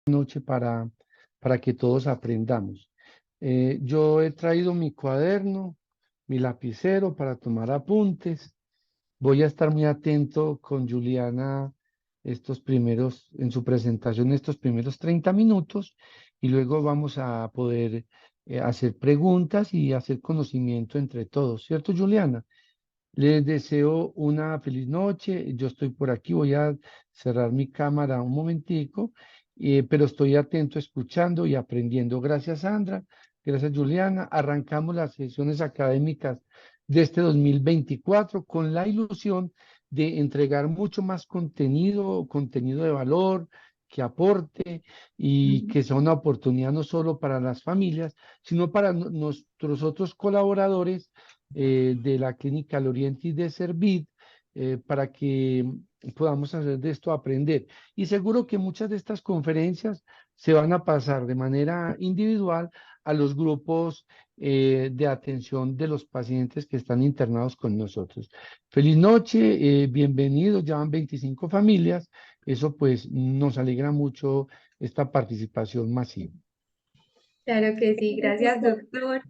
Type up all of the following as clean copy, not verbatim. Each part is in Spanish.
noche para que todos aprendamos. Yo he traído mi cuaderno, mi lapicero para tomar apuntes. Voy a estar muy atento con Juliana en su presentación, estos primeros 30 minutos, y luego vamos a poder hacer preguntas y hacer conocimiento entre todos, ¿cierto, Juliana? Les deseo una feliz noche. Yo estoy por aquí, voy a cerrar mi cámara un momentico, pero estoy atento, escuchando y aprendiendo. Gracias, Sandra. Gracias, Juliana. Arrancamos las sesiones académicas de este 2024 con la ilusión de entregar mucho más contenido, contenido de valor, que aporte y que sea una oportunidad no solo para las familias, sino para nuestros otros colaboradores de la Clínica al Oriente y de Servid, para que podamos hacer de esto aprender. Y seguro que muchas de estas conferencias se van a pasar de manera individual a los grupos de atención de los pacientes que están internados con nosotros. Feliz noche, bienvenidos, ya van 25 familias, eso pues nos alegra mucho esta participación masiva. Claro que sí, gracias doctor,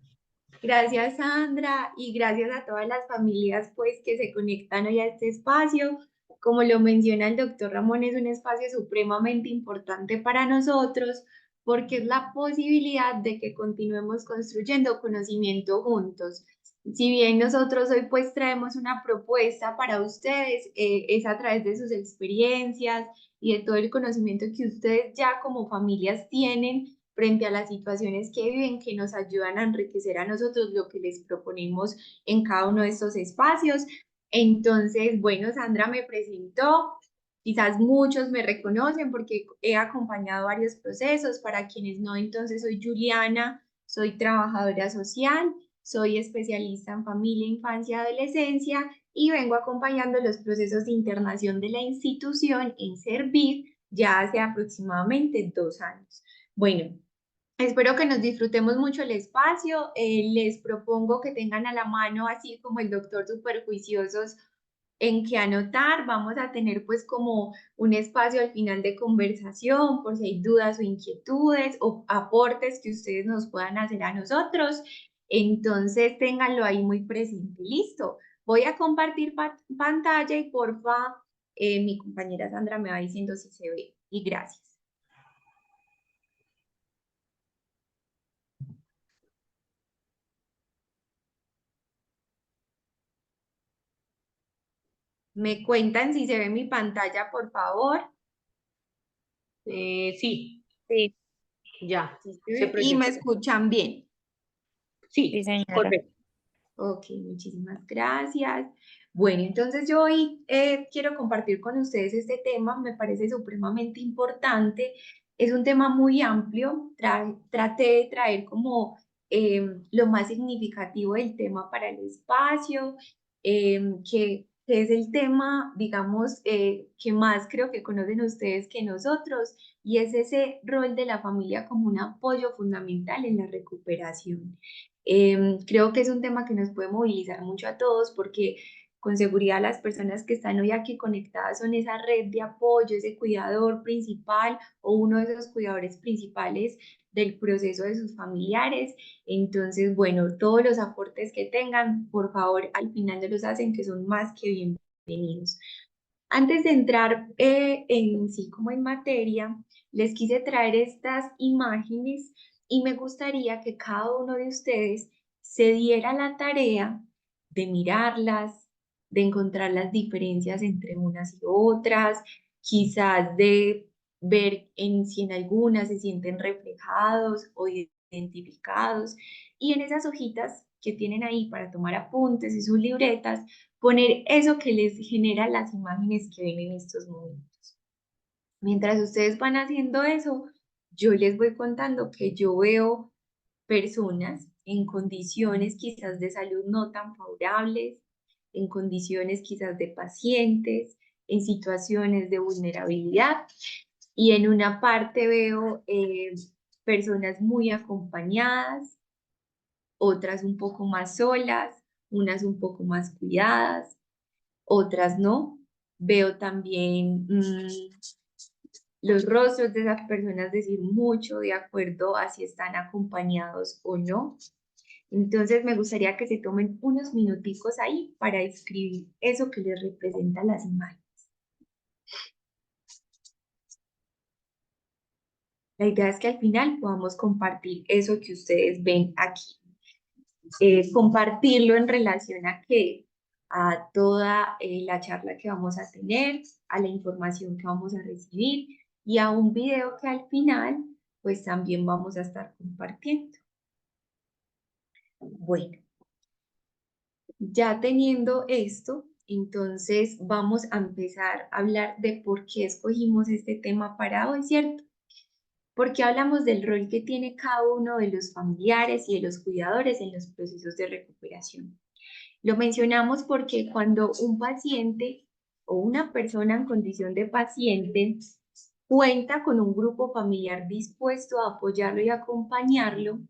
gracias Sandra y gracias a todas las familias pues que se conectan hoy a este espacio. Como lo menciona el doctor Ramón, es un espacio supremamente importante para nosotros porque es la posibilidad de que continuemos construyendo conocimiento juntos. Si bien nosotros hoy pues traemos una propuesta para ustedes, es a través de sus experiencias y de todo el conocimiento que ustedes ya como familias tienen frente a las situaciones que viven, que nos ayudan a enriquecer a nosotros lo que les proponemos en cada uno de estos espacios. Entonces, bueno, Sandra me presentó, quizás muchos me reconocen porque he acompañado varios procesos. Para quienes no, entonces soy Juliana, soy trabajadora social, soy especialista en familia, infancia y adolescencia y vengo acompañando los procesos de internación de la institución en Servir ya hace aproximadamente 2 años. Bueno, espero que nos disfrutemos mucho el espacio. Les propongo que tengan a la mano, así como el doctor Superjuiciosos, en que anotar. Vamos a tener pues como un espacio al final de conversación por si hay dudas o inquietudes o aportes que ustedes nos puedan hacer a nosotros. Entonces, ténganlo ahí muy presente. Listo. Voy a compartir pantalla y porfa, mi compañera Sandra me va diciendo si se ve. Y gracias. ¿Me cuentan si se ve mi pantalla, por favor? Sí, Sí, ya, ¿Sí se se ve? Y proyecta. me escuchan bien. sí, Sí, señora. correcto. Ok, muchísimas gracias. Bueno, entonces yo hoy quiero compartir con ustedes este tema, me parece supremamente importante. Es un tema muy amplio, traté de traer como lo más significativo del tema para el espacio, que es el tema, digamos, que más creo que conocen ustedes que nosotros, y es ese rol de la familia como un apoyo fundamental en la recuperación. Creo que es un tema que nos puede movilizar mucho a todos porque con seguridad las personas que están hoy aquí conectadas son esa red de apoyo, ese cuidador principal o uno de esos cuidadores principales del proceso de sus familiares. Entonces, bueno, todos los aportes que tengan, por favor, al final de los hacen, que son más que bienvenidos. Antes de entrar en sí como en materia, les quise traer estas imágenes y me gustaría que cada uno de ustedes se diera la tarea de mirarlas, de encontrar las diferencias entre unas y otras, quizás de ver si en algunas se sienten reflejados o identificados, y en esas hojitas que tienen ahí para tomar apuntes y sus libretas, poner eso que les genera las imágenes que ven en estos momentos. Mientras ustedes van haciendo eso, yo les voy contando que yo veo personas en condiciones quizás de salud no tan favorables, en condiciones quizás de pacientes, en situaciones de vulnerabilidad, y en una parte veo personas muy acompañadas, otras un poco más solas, unas un poco más cuidadas, otras no. Veo también los rostros de esas personas decir mucho de acuerdo a si están acompañados o no. Entonces me gustaría que se tomen unos minuticos ahí para escribir eso que les representa las imágenes. La idea es que al final podamos compartir eso que ustedes ven aquí. Compartirlo en relación a qué, a toda la charla que vamos a tener, a la información que vamos a recibir y a un video que al final pues también vamos a estar compartiendo. Bueno, ya teniendo esto, entonces vamos a empezar a hablar de por qué escogimos este tema para hoy, ¿cierto? Porque hablamos del rol que tiene cada uno de los familiares y de los cuidadores en los procesos de recuperación. Lo mencionamos porque cuando un paciente o una persona en condición de paciente cuenta con un grupo familiar dispuesto a apoyarlo y acompañarlo,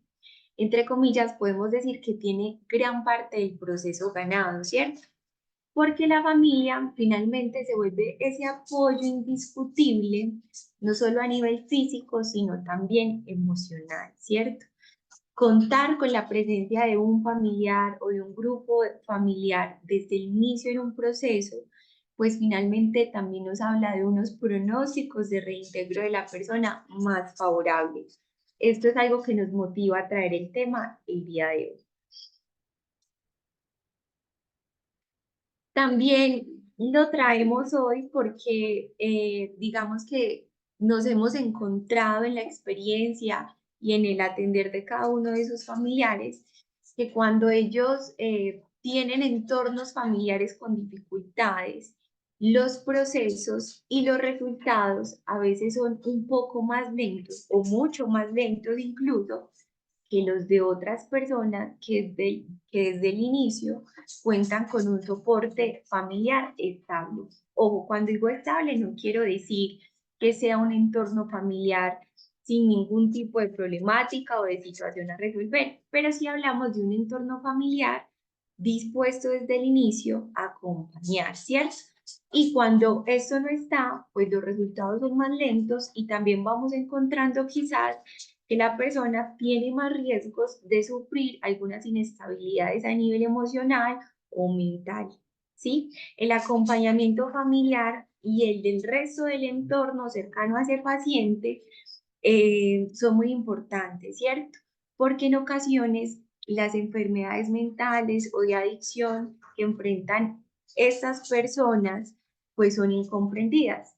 entre comillas, podemos decir que tiene gran parte del proceso ganado, ¿cierto? Porque la familia finalmente se vuelve ese apoyo indiscutible, no solo a nivel físico, sino también emocional, ¿cierto? Contar con la presencia de un familiar o de un grupo familiar desde el inicio en un proceso, pues finalmente también nos habla de unos pronósticos de reintegro de la persona más favorables. Esto es algo que nos motiva a traer el tema el día de hoy. También lo traemos hoy porque digamos que nos hemos encontrado en la experiencia y en el atender de cada uno de sus familiares, que cuando ellos tienen entornos familiares con dificultades, los procesos y los resultados a veces son un poco más lentos o mucho más lentos incluso que los de otras personas que desde el inicio cuentan con un soporte familiar estable. Ojo, cuando digo estable no quiero decir que sea un entorno familiar sin ningún tipo de problemática o de situación a resolver, pero sí hablamos de un entorno familiar dispuesto desde el inicio a acompañar, ¿cierto? Y cuando esto no está, pues los resultados son más lentos y también vamos encontrando quizás que la persona tiene más riesgos de sufrir algunas inestabilidades a nivel emocional o mental, ¿sí? El acompañamiento familiar y el del resto del entorno cercano a ese paciente son muy importantes, ¿cierto? Porque en ocasiones las enfermedades mentales o de adicción que enfrentan estas personas, pues son incomprendidas.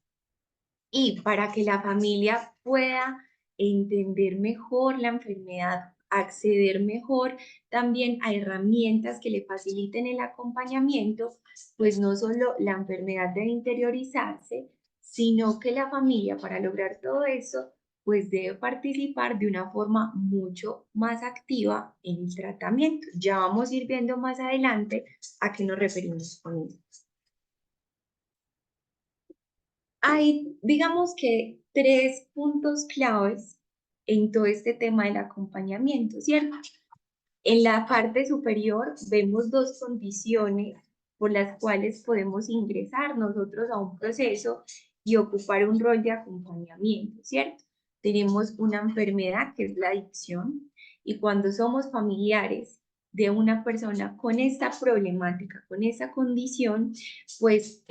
Y para que la familia pueda entender mejor la enfermedad, acceder mejor también a herramientas que le faciliten el acompañamiento, pues no solo la enfermedad debe interiorizarse, sino que la familia para lograr todo eso, pues debe participar de una forma mucho más activa en el tratamiento. Ya vamos a ir viendo más adelante a qué nos referimos con esto. Hay, digamos que, tres puntos claves en todo este tema del acompañamiento, ¿cierto? En la parte superior vemos dos condiciones por las cuales podemos ingresar nosotros a un proceso y ocupar un rol de acompañamiento, ¿cierto? Tenemos una enfermedad que es la adicción y cuando somos familiares de una persona con esta problemática, con esa condición, pues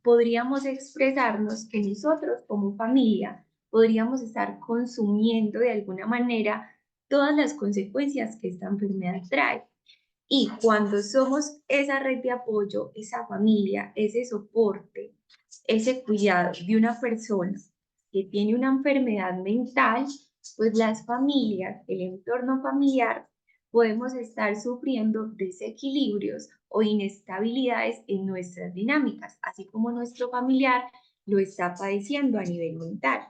podríamos expresarnos que nosotros como familia podríamos estar consumiendo de alguna manera todas las consecuencias que esta enfermedad trae. Y cuando somos esa red de apoyo, esa familia, ese soporte, ese cuidado de una persona que tiene una enfermedad mental, pues las familias, el entorno familiar, podemos estar sufriendo desequilibrios o inestabilidades en nuestras dinámicas, así como nuestro familiar lo está padeciendo a nivel mental.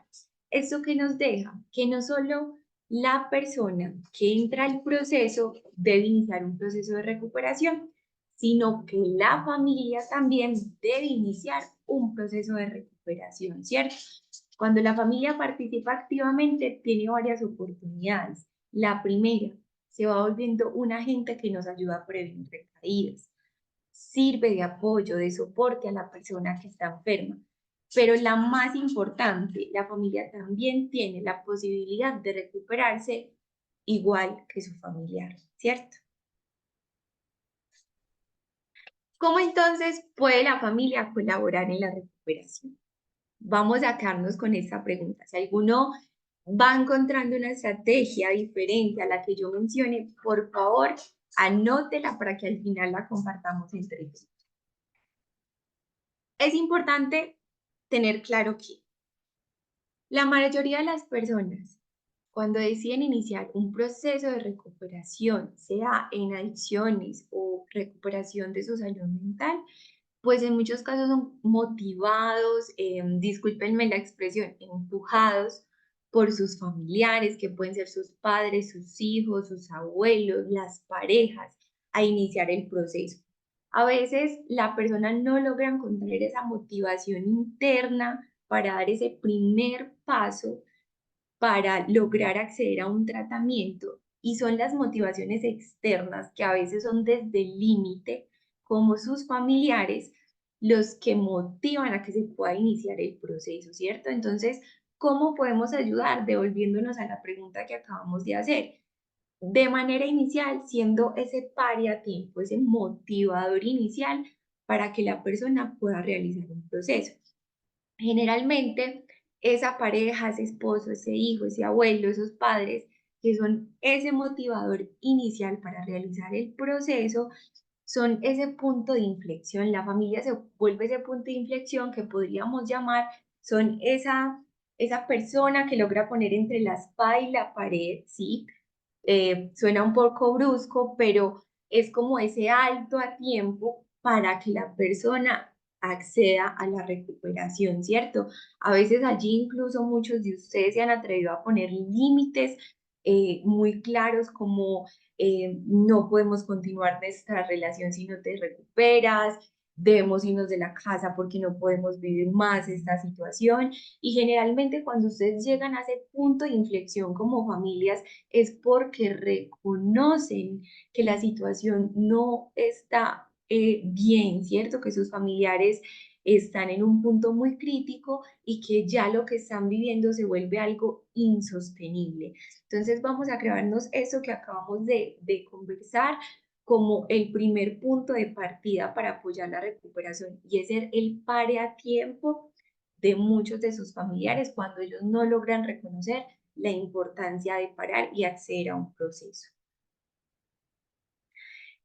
¿Esto que nos deja? Que no solo la persona que entra al proceso debe iniciar un proceso de recuperación, sino que la familia también debe iniciar un proceso de recuperación, ¿cierto? Cuando la familia participa activamente, tiene varias oportunidades. La primera, se va volviendo un agente que nos ayuda a prevenir recaídas. Sirve de apoyo, de soporte a la persona que está enferma. Pero la más importante, la familia también tiene la posibilidad de recuperarse igual que su familiar, ¿cierto? ¿Cómo entonces puede la familia colaborar en la recuperación? Vamos a quedarnos con esta pregunta. Si alguno va encontrando una estrategia diferente a la que yo mencione, por favor, anótela para que al final la compartamos entre todos. Es importante tener claro que la mayoría de las personas, cuando deciden iniciar un proceso de recuperación, sea en adicciones o recuperación de su salud mental, pues en muchos casos son motivados, discúlpenme la expresión, empujados por sus familiares, que pueden ser sus padres, sus hijos, sus abuelos, las parejas, a iniciar el proceso. A veces la persona no logra encontrar esa motivación interna para dar ese primer paso para lograr acceder a un tratamiento y son las motivaciones externas que a veces son desde el límite, como sus familiares, los que motivan a que se pueda iniciar el proceso, ¿cierto? Entonces, ¿cómo podemos ayudar? Devolviéndonos a la pregunta que acabamos de hacer. De manera inicial, siendo ese paliativo, ese motivador inicial para que la persona pueda realizar un proceso. Generalmente, esa pareja, ese esposo, ese hijo, ese abuelo, esos padres, que son ese motivador inicial para realizar el proceso, son ese punto de inflexión. La familia se vuelve ese punto de inflexión que podríamos llamar, son esa persona que logra poner entre la espada y la pared, ¿sí? Suena un poco brusco, pero es como ese alto a tiempo para que la persona acceda a la recuperación, ¿cierto? A veces allí incluso muchos de ustedes se han atrevido a poner límites muy claros como no podemos continuar nuestra relación si no te recuperas, debemos irnos de la casa porque no podemos vivir más esta situación. Y generalmente cuando ustedes llegan a ese punto de inflexión como familias, es porque reconocen que la situación no está bien, ¿cierto? Que sus familiares están en un punto muy crítico y que ya lo que están viviendo se vuelve algo insostenible. Entonces vamos a crearnos eso que acabamos de conversar como el primer punto de partida para apoyar la recuperación y es ser el pare a tiempo de muchos de sus familiares cuando ellos no logran reconocer la importancia de parar y acceder a un proceso.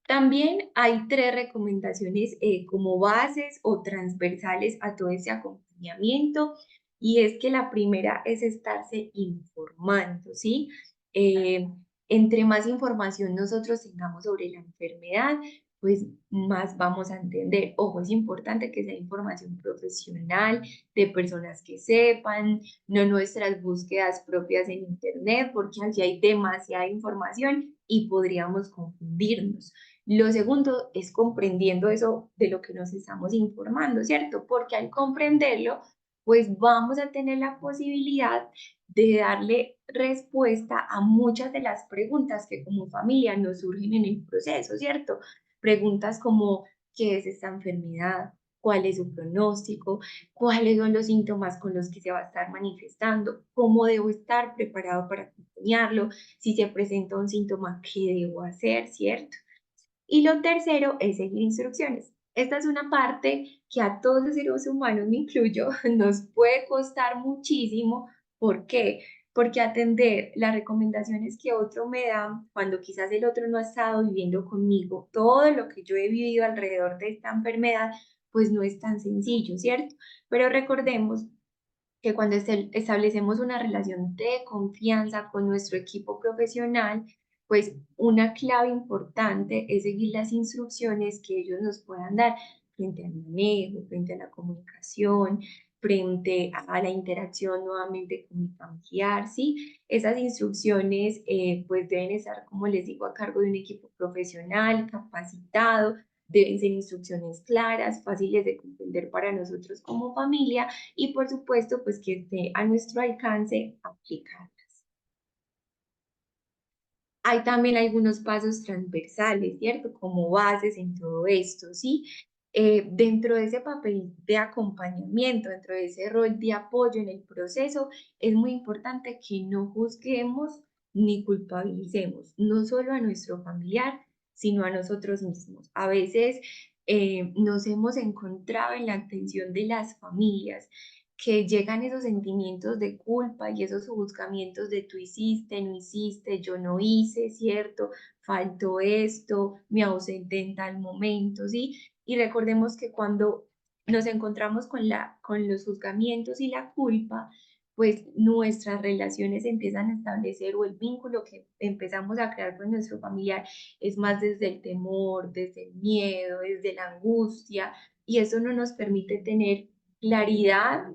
También hay tres recomendaciones como bases o transversales a todo ese acompañamiento y es que la primera es estarse informando, ¿sí? Eh, Entre más información nosotros tengamos sobre la enfermedad, pues más vamos a entender. Ojo, es importante que sea información profesional, de personas que sepan, no nuestras búsquedas propias en Internet, porque allí hay demasiada información y podríamos confundirnos. Lo segundo es comprendiendo eso de lo que nos estamos informando, ¿cierto? Porque al comprenderlo, pues vamos a tener la posibilidad de darle respuesta a muchas de las preguntas que como familia nos surgen en el proceso, ¿cierto? Preguntas como, ¿qué es esta enfermedad? ¿Cuál es su pronóstico? ¿Cuáles son los síntomas con los que se va a estar manifestando? ¿Cómo debo estar preparado para acompañarlo? Si se presenta un síntoma, ¿qué debo hacer? ¿Cierto? Y lo tercero es seguir instrucciones. Esta es una parte que a todos los seres humanos, me incluyo, nos puede costar muchísimo. ¿Por qué? Porque atender las recomendaciones que otro me da, cuando quizás el otro no ha estado viviendo conmigo, todo lo que yo he vivido alrededor de esta enfermedad, pues no es tan sencillo, ¿cierto? Pero recordemos que cuando establecemos una relación de confianza con nuestro equipo profesional, pues una clave importante es seguir las instrucciones que ellos nos puedan dar frente al manejo, frente a la comunicación, frente a la interacción nuevamente con mi familiar, ¿sí? Esas instrucciones pues deben estar, como les digo, a cargo de un equipo profesional, capacitado, deben ser instrucciones claras, fáciles de comprender para nosotros como familia y por supuesto, pues que esté a nuestro alcance aplicarlas. Hay también algunos pasos transversales, ¿cierto? Como bases en todo esto, ¿sí? dentro de ese papel de acompañamiento, dentro de ese rol de apoyo en el proceso, es muy importante que no juzguemos ni culpabilicemos, no solo a nuestro familiar, sino a nosotros mismos. A veces nos hemos encontrado en la atención de las familias que llegan esos sentimientos de culpa y esos juzgamientos de tú hiciste, no hiciste, yo no hice, ¿cierto? Faltó esto, me ausenté en tal momento, ¿sí? Y recordemos que cuando nos encontramos con los juzgamientos y la culpa, pues nuestras relaciones empiezan a establecer o el vínculo que empezamos a crear con nuestro familiar es más desde el temor, desde el miedo, desde la angustia, y eso no nos permite tener claridad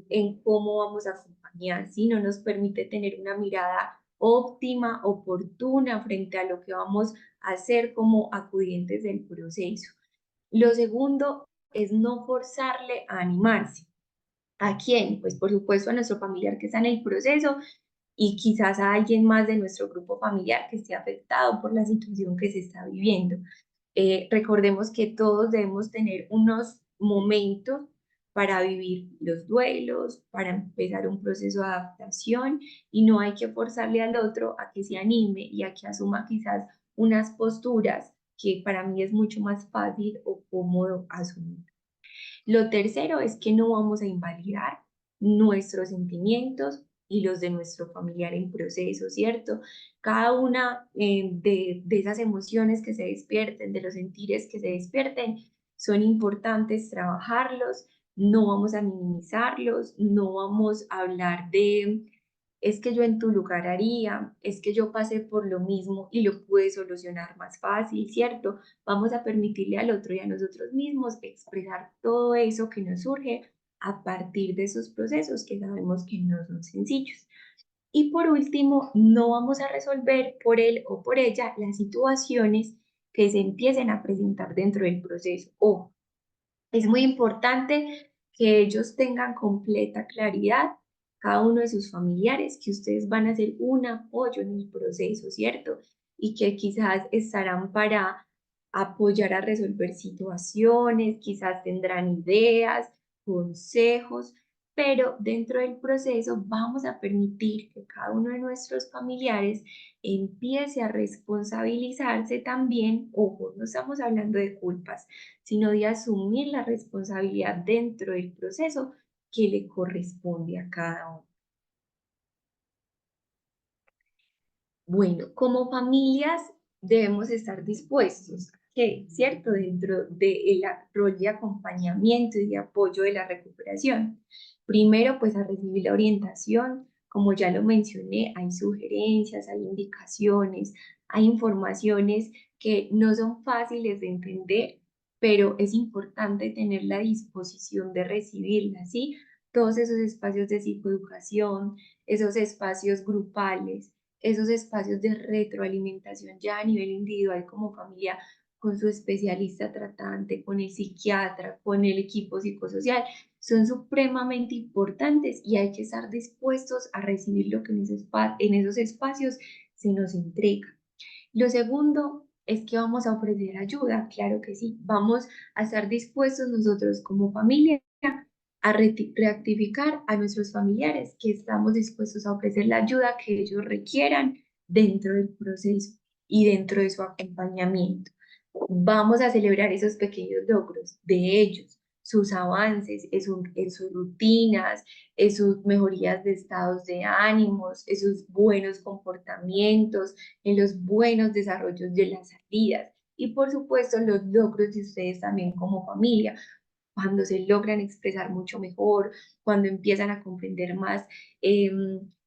en cómo vamos a acompañar, ¿sí? No nos permite tener una mirada óptima, oportuna frente a lo que vamos a hacer como acudientes del proceso. Lo segundo es no forzarle a animarse. ¿A quién? Pues por supuesto a nuestro familiar que está en el proceso y quizás a alguien más de nuestro grupo familiar que esté afectado por la situación que se está viviendo. Recordemos que todos debemos tener unos momentos para vivir los duelos, para empezar un proceso de adaptación y no hay que forzarle al otro a que se anime y a que asuma quizás unas posturas que para mí es mucho más fácil o cómodo asumir. Lo tercero es que no vamos a invalidar nuestros sentimientos y los de nuestro familiar en proceso, ¿cierto? Cada una de esas emociones que se despierten, de los sentires que se despierten, son importantes trabajarlos, no vamos a minimizarlos, no vamos a hablar de es que yo en tu lugar haría, es que yo pasé por lo mismo y lo pude solucionar más fácil, ¿cierto? Vamos a permitirle al otro y a nosotros mismos expresar todo eso que nos surge a partir de esos procesos que sabemos que no son sencillos. Y por último, no vamos a resolver por él o por ella las situaciones que se empiecen a presentar dentro del proceso. O es muy importante que ellos tengan completa claridad, cada uno de sus familiares, que ustedes van a ser un apoyo en el proceso, ¿cierto? Y que quizás estarán para apoyar a resolver situaciones, quizás tendrán ideas, consejos, pero dentro del proceso vamos a permitir que cada uno de nuestros familiares empiece a responsabilizarse también, ojo, no estamos hablando de culpas, sino de asumir la responsabilidad dentro del proceso que le corresponde a cada uno. Bueno, como familias debemos estar dispuestos a que, ¿cierto? Dentro del rol de acompañamiento y de apoyo de la recuperación. Primero, pues a recibir la orientación, como ya lo mencioné, hay sugerencias, hay indicaciones, hay informaciones que no son fáciles de entender, pero es importante tener la disposición de recibirlas, ¿sí? Todos esos espacios de psicoeducación, esos espacios grupales, esos espacios de retroalimentación ya a nivel individual como familia, con su especialista tratante, con el psiquiatra, con el equipo psicosocial, son supremamente importantes y hay que estar dispuestos a recibir lo que en esos espacios se nos entrega. Lo segundo es que vamos a ofrecer ayuda, claro que sí, vamos a estar dispuestos nosotros como familia a rectificar a nuestros familiares, que estamos dispuestos a ofrecer la ayuda que ellos requieran dentro del proceso y dentro de su acompañamiento. Vamos a celebrar esos pequeños logros de ellos, sus avances en sus rutinas, en sus mejorías de estados de ánimos, en sus buenos comportamientos, en los buenos desarrollos de las salidas y por supuesto los logros de ustedes también como familia, cuando se logran expresar mucho mejor, cuando empiezan a comprender más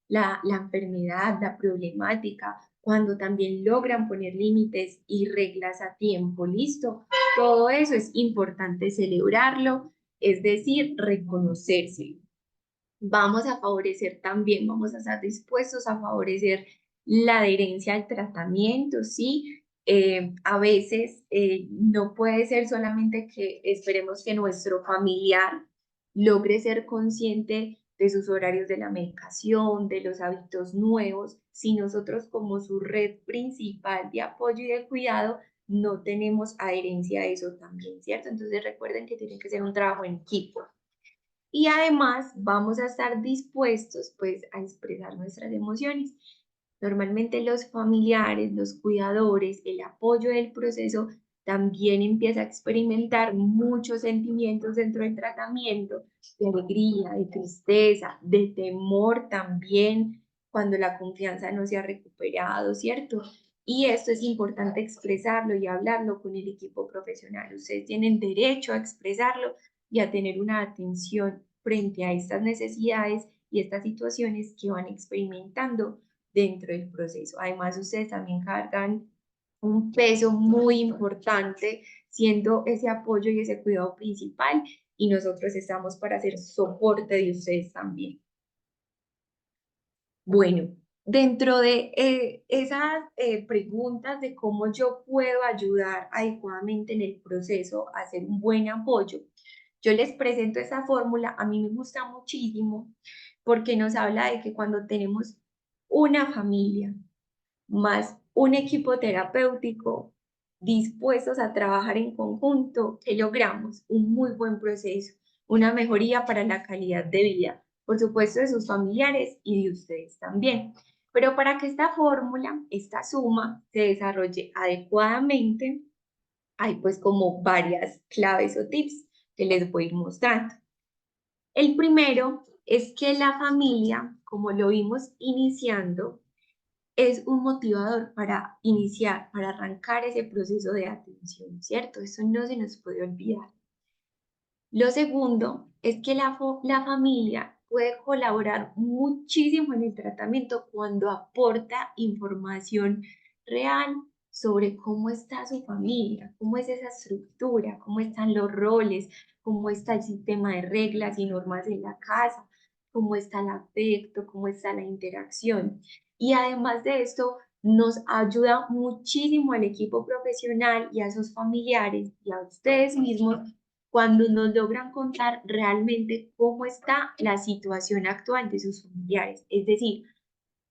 la enfermedad, la problemática, cuando también logran poner límites y reglas a tiempo, ¿listo? Todo eso es importante celebrarlo, es decir, reconocerse. Vamos a favorecer también, vamos a estar dispuestos a favorecer la adherencia al tratamiento, ¿sí? A veces no puede ser solamente que esperemos que nuestro familiar logre ser consciente de sus horarios de la medicación, de los hábitos nuevos, si nosotros como su red principal de apoyo y de cuidado no tenemos adherencia a eso también, ¿cierto? Entonces recuerden que tiene que ser un trabajo en equipo. Y además vamos a estar dispuestos pues a expresar nuestras emociones. Normalmente los familiares, los cuidadores, el apoyo del proceso también empieza a experimentar muchos sentimientos dentro del tratamiento, de alegría, de tristeza, de temor también, cuando la confianza no se ha recuperado, ¿cierto? Y esto es importante expresarlo y hablarlo con el equipo profesional. Ustedes tienen derecho a expresarlo y a tener una atención frente a estas necesidades y estas situaciones que van experimentando dentro del proceso. Además, ustedes también cargan un peso muy importante siendo ese apoyo y ese cuidado principal y nosotros estamos para hacer soporte de ustedes también. Bueno, dentro de esas preguntas de cómo yo puedo ayudar adecuadamente en el proceso a hacer un buen apoyo, yo les presento esa fórmula, a mí me gusta muchísimo porque nos habla de que cuando tenemos una familia más un equipo terapéutico dispuestos a trabajar en conjunto, que logramos un muy buen proceso, una mejoría para la calidad de vida, por supuesto de sus familiares y de ustedes también. Pero para que esta fórmula, esta suma, se desarrolle adecuadamente, hay pues como varias claves o tips que les voy a ir mostrando. El primero es que la familia, como lo vimos iniciando, es un motivador para iniciar, para arrancar ese proceso de atención, ¿cierto? Eso no se nos puede olvidar. Lo segundo es que la familia puede colaborar muchísimo en el tratamiento cuando aporta información real sobre cómo está su familia, cómo es esa estructura, cómo están los roles, cómo está el sistema de reglas y normas en la casa, cómo está el afecto, cómo está la interacción. Y además de esto, nos ayuda muchísimo al equipo profesional y a sus familiares y a ustedes mismos cuando nos logran contar realmente cómo está la situación actual de sus familiares. Es decir,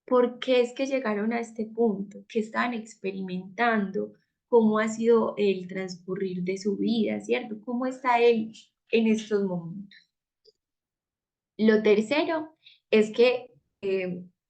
por qué es que llegaron a este punto, qué estaban experimentando, cómo ha sido el transcurrir de su vida, ¿cierto? ¿Cómo está él en estos momentos? Lo tercero es que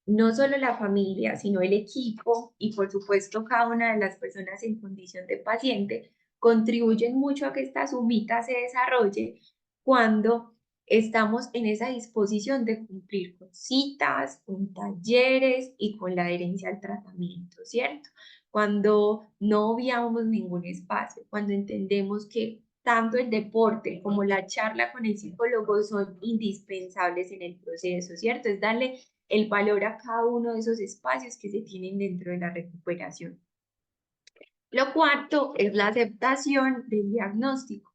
no solo la familia, sino el equipo y por supuesto cada una de las personas en condición de paciente contribuyen mucho a que esta sumita se desarrolle cuando estamos en esa disposición de cumplir con citas, con talleres y con la adherencia al tratamiento, ¿cierto? Cuando no obviamos ningún espacio, cuando entendemos que tanto el deporte como la charla con el psicólogo son indispensables en el proceso, ¿cierto? Es darle el valor a cada uno de esos espacios que se tienen dentro de la recuperación. Lo cuarto es la aceptación del diagnóstico.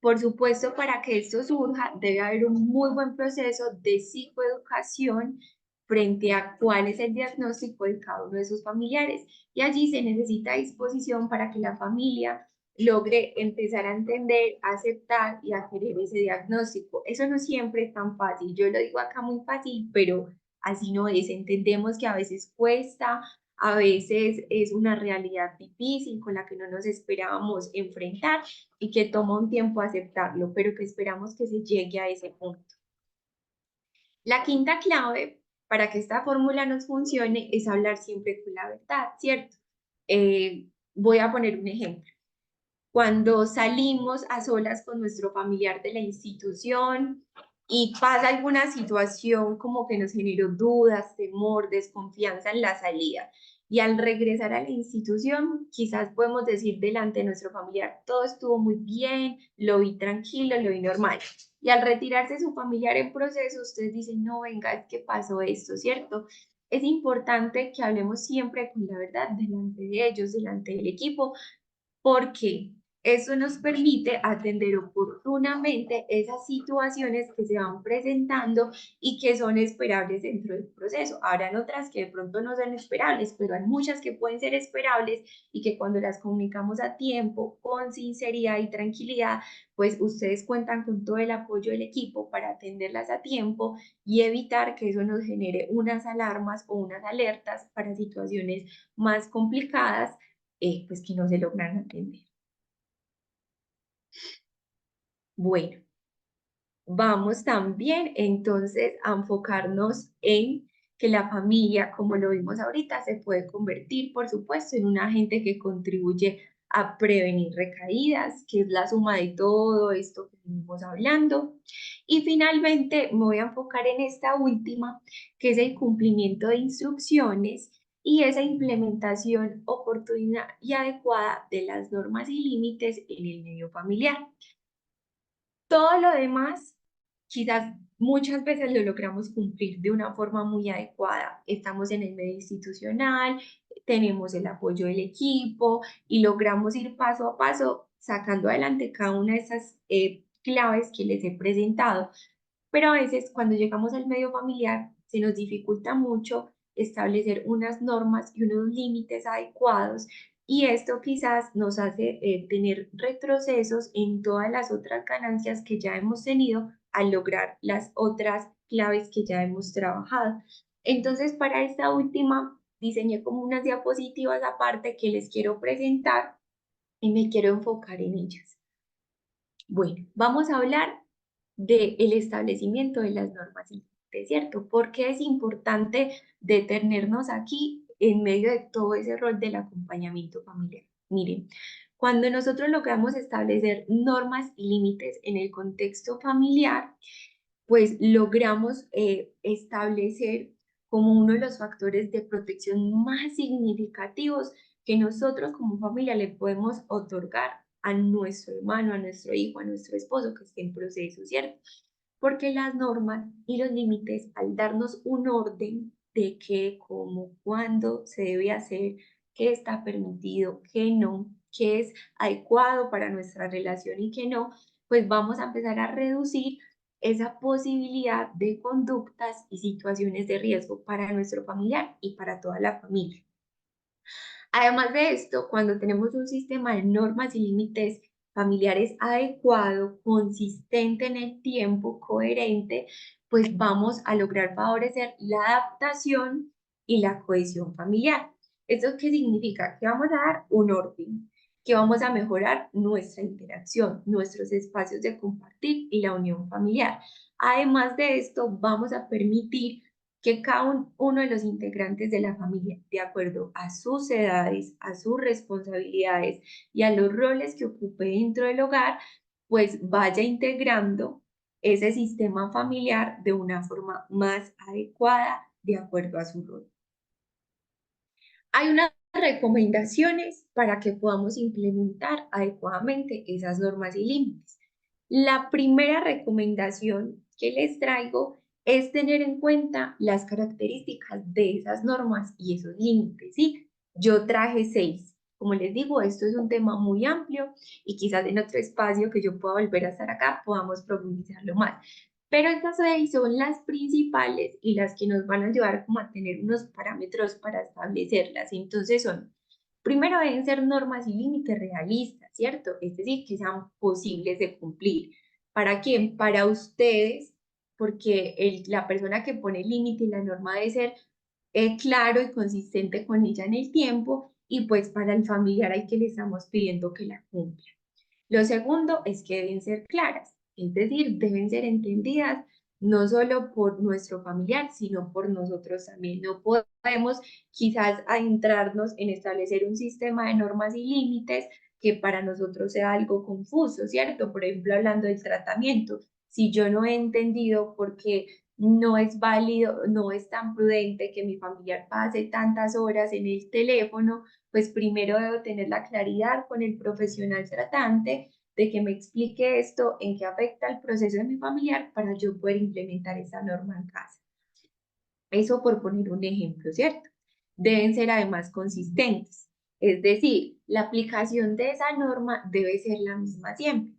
Por supuesto, para que esto surja, debe haber un muy buen proceso de psicoeducación frente a cuál es el diagnóstico de cada uno de sus familiares. Y allí se necesita disposición para que la familia logre empezar a entender, a aceptar y a querer ese diagnóstico. Eso no siempre es tan fácil. Yo lo digo acá muy fácil, pero así no es. Entendemos que a veces cuesta, a veces es una realidad difícil con la que no nos esperábamos enfrentar y que toma un tiempo aceptarlo, pero que esperamos que se llegue a ese punto. La quinta clave para que esta fórmula nos funcione es hablar siempre con la verdad, ¿cierto? Voy a poner un ejemplo. Cuando salimos a solas con nuestro familiar de la institución y pasa alguna situación como que nos generó dudas, temor, desconfianza en la salida. Y al regresar a la institución, quizás podemos decir delante de nuestro familiar, todo estuvo muy bien, lo vi tranquilo, lo vi normal. Y al retirarse su familiar en proceso, ustedes dicen, no, venga, es que pasó esto, ¿cierto? Es importante que hablemos siempre con la verdad delante de ellos, delante del equipo, porque eso nos permite atender oportunamente esas situaciones que se van presentando y que son esperables dentro del proceso. Habrán otras que de pronto no son esperables, pero hay muchas que pueden ser esperables y que cuando las comunicamos a tiempo, con sinceridad y tranquilidad, pues ustedes cuentan con todo el apoyo del equipo para atenderlas a tiempo y evitar que eso nos genere unas alarmas o unas alertas para situaciones más complicadas pues que no se logran atender. Bueno, vamos también entonces a enfocarnos en que la familia, como lo vimos ahorita, se puede convertir, por supuesto, en un agente que contribuye a prevenir recaídas, que es la suma de todo esto que venimos hablando. Y finalmente me voy a enfocar en esta última, que es el cumplimiento de instrucciones y esa implementación oportuna y adecuada de las normas y límites en el medio familiar. Todo lo demás, quizás muchas veces lo logramos cumplir de una forma muy adecuada. Estamos en el medio institucional, tenemos el apoyo del equipo y logramos ir paso a paso sacando adelante cada una de esas claves que les he presentado. Pero a veces cuando llegamos al medio familiar se nos dificulta mucho establecer unas normas y unos límites adecuados y esto quizás nos hace tener retrocesos en todas las otras ganancias que ya hemos tenido al lograr las otras claves que ya hemos trabajado. Entonces, para esta última, diseñé como unas diapositivas aparte que les quiero presentar y me quiero enfocar en ellas. Bueno, vamos a hablar del establecimiento de las normas y límites, ¿cierto? Porque es importante detenernos aquí en medio de todo ese rol del acompañamiento familiar. Miren, cuando nosotros logramos establecer normas y límites en el contexto familiar, pues logramos establecer como uno de los factores de protección más significativos que nosotros como familia le podemos otorgar a nuestro hermano, a nuestro hijo, a nuestro esposo que esté en proceso, ¿cierto? Porque las normas y los límites, al darnos un orden de qué, cómo, cuándo se debe hacer, qué está permitido, qué no, qué es adecuado para nuestra relación y qué no, pues vamos a empezar a reducir esa posibilidad de conductas y situaciones de riesgo para nuestro familiar y para toda la familia. Además de esto, cuando tenemos un sistema de normas y límites familiares adecuado, consistente en el tiempo, coherente, pues vamos a lograr favorecer la adaptación y la cohesión familiar. ¿Esto qué significa? Que vamos a dar un orden, que vamos a mejorar nuestra interacción, nuestros espacios de compartir y la unión familiar. Además de esto, vamos a permitir que cada uno de los integrantes de la familia, de acuerdo a sus edades, a sus responsabilidades y a los roles que ocupe dentro del hogar, pues vaya integrando ese sistema familiar de una forma más adecuada de acuerdo a su rol. Hay unas recomendaciones para que podamos implementar adecuadamente esas normas y límites. La primera recomendación que les traigo es tener en cuenta las características de esas normas y esos límites, ¿sí? Yo traje 6. Como les digo, esto es un tema muy amplio y quizás en otro espacio que yo pueda volver a estar acá podamos profundizarlo más. Pero estas 6 son las principales y las que nos van a ayudar como a tener unos parámetros para establecerlas. Entonces son, primero deben ser normas y límites realistas, ¿cierto? Es decir, que sean posibles de cumplir. ¿Para quién? Para ustedes, porque la persona que pone el límite y la norma debe ser claro y consistente con ella en el tiempo y pues para el familiar al que le estamos pidiendo que la cumpla. Lo segundo es que deben ser claras, es decir, deben ser entendidas no solo por nuestro familiar, sino por nosotros también. No podemos quizás adentrarnos en establecer un sistema de normas y límites que para nosotros sea algo confuso, ¿cierto? Por ejemplo, hablando del tratamiento, si yo no he entendido por qué no es válido, no es tan prudente que mi familiar pase tantas horas en el teléfono, pues primero debo tener la claridad con el profesional tratante de que me explique esto, en qué afecta el proceso de mi familiar para yo poder implementar esa norma en casa. Eso por poner un ejemplo, ¿cierto? Deben ser además consistentes, es decir, la aplicación de esa norma debe ser la misma siempre.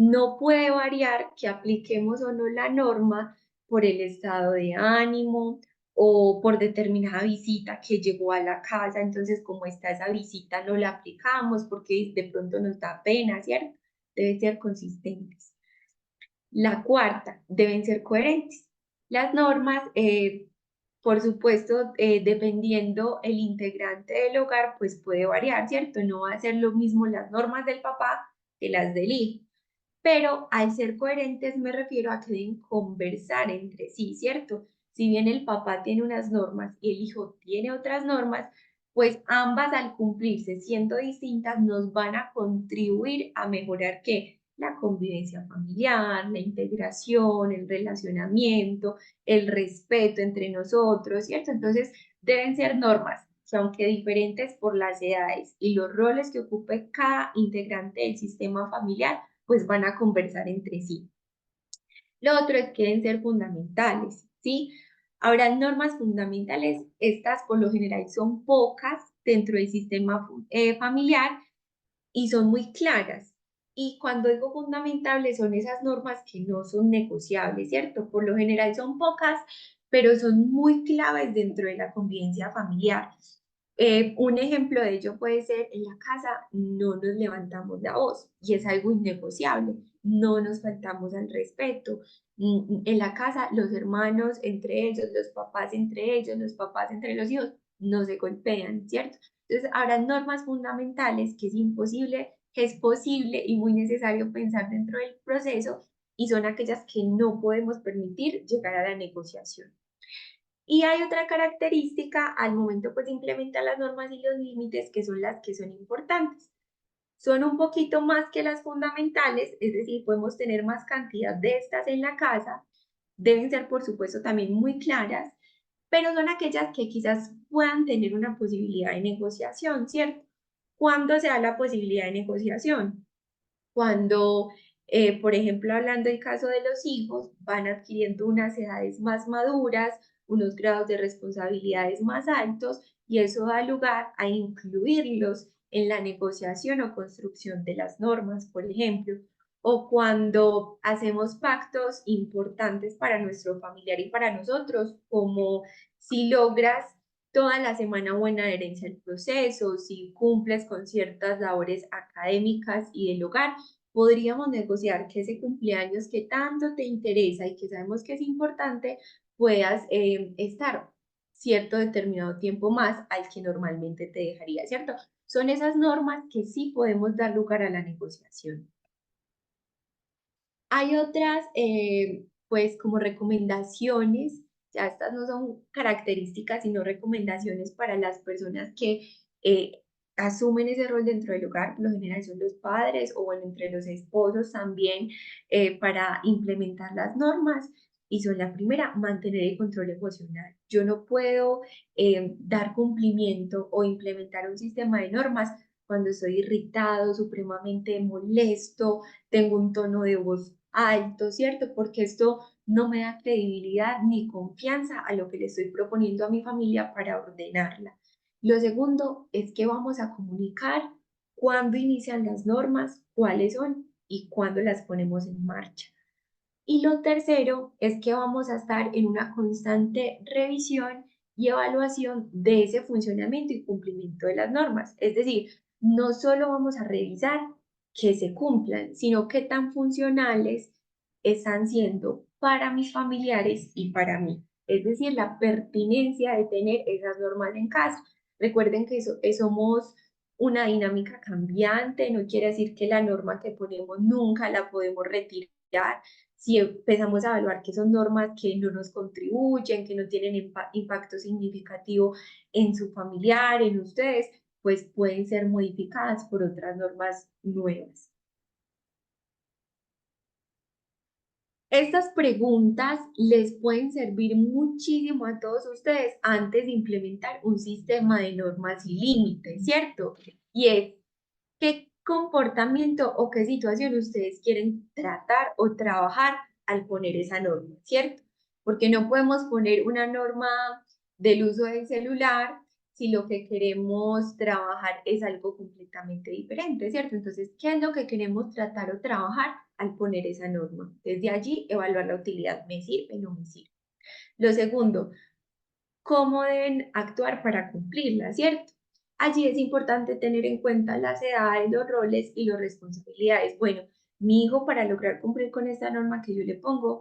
No puede variar que apliquemos o no la norma por el estado de ánimo o por determinada visita que llegó a la casa, entonces como está esa visita no la aplicamos porque de pronto nos da pena, ¿cierto? Deben ser consistentes. La cuarta, deben ser coherentes. Las normas Por supuesto, dependiendo el integrante del hogar, pues puede variar, ¿cierto? No va a ser lo mismo las normas del papá que las del hijo. Pero al ser coherentes me refiero a que deben conversar entre sí, ¿cierto? Si bien el papá tiene unas normas y el hijo tiene otras normas, pues ambas al cumplirse siendo distintas nos van a contribuir a mejorar ¿qué? La convivencia familiar, la integración, el relacionamiento, el respeto entre nosotros, ¿cierto? Entonces deben ser normas que aunque diferentes por las edades y los roles que ocupe cada integrante del sistema familiar, pues van a conversar entre sí. Lo otro es que deben ser fundamentales, ¿sí? Ahora, normas fundamentales, estas por lo general son pocas dentro del sistema familiar y son muy claras. Y cuando digo fundamentales, son esas normas que no son negociables, ¿cierto? Por lo general son pocas, pero son muy claves dentro de la convivencia familiar. Un ejemplo de ello puede ser en la casa no nos levantamos la voz y es algo innegociable, no nos faltamos al respeto. En la casa los hermanos entre ellos, los papás entre ellos, los papás entre los hijos no se golpean, ¿cierto? Entonces, habrá normas fundamentales que es imposible, que es posible y muy necesario pensar dentro del proceso y son aquellas que no podemos permitir llegar a la negociación. Y hay otra característica al momento pues, de implementar las normas y los límites que son las que son importantes. Son un poquito más que las fundamentales, es decir, podemos tener más cantidad de estas en la casa. Deben ser, por supuesto, también muy claras, pero son aquellas que quizás puedan tener una posibilidad de negociación, ¿cierto? ¿Cuándo se da la posibilidad de negociación? Cuando, por ejemplo, hablando del caso de los hijos, van adquiriendo unas edades más maduras, unos grados de responsabilidades más altos, y eso da lugar a incluirlos en la negociación o construcción de las normas, por ejemplo, o cuando hacemos pactos importantes para nuestro familiar y para nosotros, como si logras toda la semana buena adherencia al proceso, si cumples con ciertas labores académicas y del hogar, podríamos negociar que ese cumpleaños que tanto te interesa y que sabemos que es importante, puedas estar cierto determinado tiempo más al que normalmente te dejaría, ¿cierto? Son esas normas que sí podemos dar lugar a la negociación. Hay otras, pues como recomendaciones, ya estas no son características, sino recomendaciones para las personas que asumen ese rol dentro del hogar, por lo general son los padres o bueno, entre los esposos también, para implementar las normas. Y son la primera, mantener el control emocional. Yo no puedo dar cumplimiento o implementar un sistema de normas cuando estoy irritado, supremamente molesto, tengo un tono de voz alto, ¿cierto? Porque esto no me da credibilidad ni confianza a lo que le estoy proponiendo a mi familia para ordenarla. Lo segundo es que vamos a comunicar cuándo inician las normas, cuáles son y cuándo las ponemos en marcha. Y lo tercero es que vamos a estar en una constante revisión y evaluación de ese funcionamiento y cumplimiento de las normas. Es decir, no solo vamos a revisar que se cumplan, sino qué tan funcionales están siendo para mis familiares y para mí. Es decir, la pertinencia de tener esas normas en casa. Recuerden que somos una dinámica cambiante, no quiere decir que la norma que ponemos nunca la podemos retirar si empezamos a evaluar que son normas que no nos contribuyen, que no tienen impacto significativo en su familiar, en ustedes, pues pueden ser modificadas por otras normas nuevas. Estas preguntas les pueden servir muchísimo a todos ustedes antes de implementar un sistema de normas y límites, ¿cierto? Y es, ¿qué comportamiento o qué situación ustedes quieren tratar o trabajar al poner esa norma, ¿cierto? Porque no podemos poner una norma del uso del celular si lo que queremos trabajar es algo completamente diferente, ¿cierto? Entonces, ¿qué es lo que queremos tratar o trabajar al poner esa norma? Desde allí, evaluar la utilidad, ¿me sirve o no me sirve? Lo segundo, cómo deben actuar para cumplirla, ¿cierto? Allí es importante tener en cuenta las edades, los roles y las responsabilidades. Bueno, mi hijo para lograr cumplir con esta norma que yo le pongo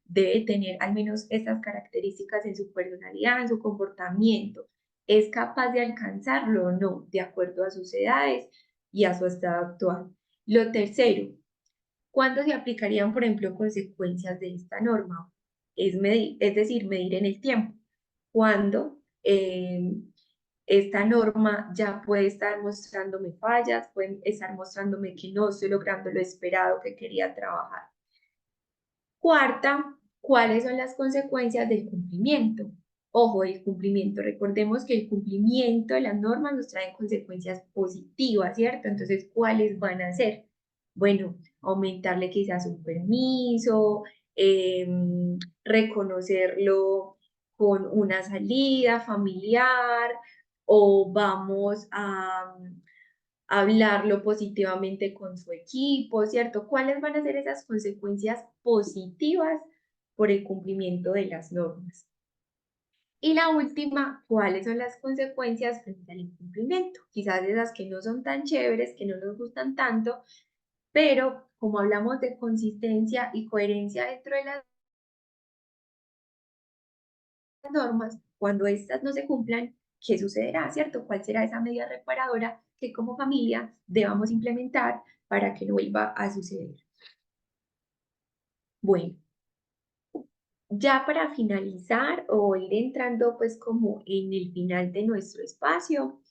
debe tener al menos estas características en su personalidad, en su comportamiento. ¿Es capaz de alcanzarlo o no, de acuerdo a sus edades y a su estado actual? Lo tercero, ¿cuándo se aplicarían, por ejemplo, consecuencias de esta norma? Es decir, medir en el tiempo. ¿Cuándo esta norma ya puede estar mostrándome fallas, puede estar mostrándome que no estoy logrando lo esperado que quería trabajar? Cuarta, ¿cuáles son las consecuencias del cumplimiento? Ojo, el cumplimiento. Recordemos que el cumplimiento de las normas nos trae consecuencias positivas, ¿cierto? Entonces, ¿cuáles van a ser? Bueno, aumentarle quizás un permiso, reconocerlo con una salida familiar, o vamos a hablarlo positivamente con su equipo, ¿cierto? ¿Cuáles van a ser esas consecuencias positivas por el cumplimiento de las normas? Y la última, ¿cuáles son las consecuencias frente al incumplimiento? Quizás esas que no son tan chéveres, que no nos gustan tanto, pero como hablamos de consistencia y coherencia dentro de las normas, cuando estas no se cumplan, ¿qué sucederá, cierto? ¿Cuál será esa medida reparadora que como familia debamos implementar para que no vuelva a suceder? Bueno, ya para finalizar o ir entrando pues como en el final de nuestro espacio,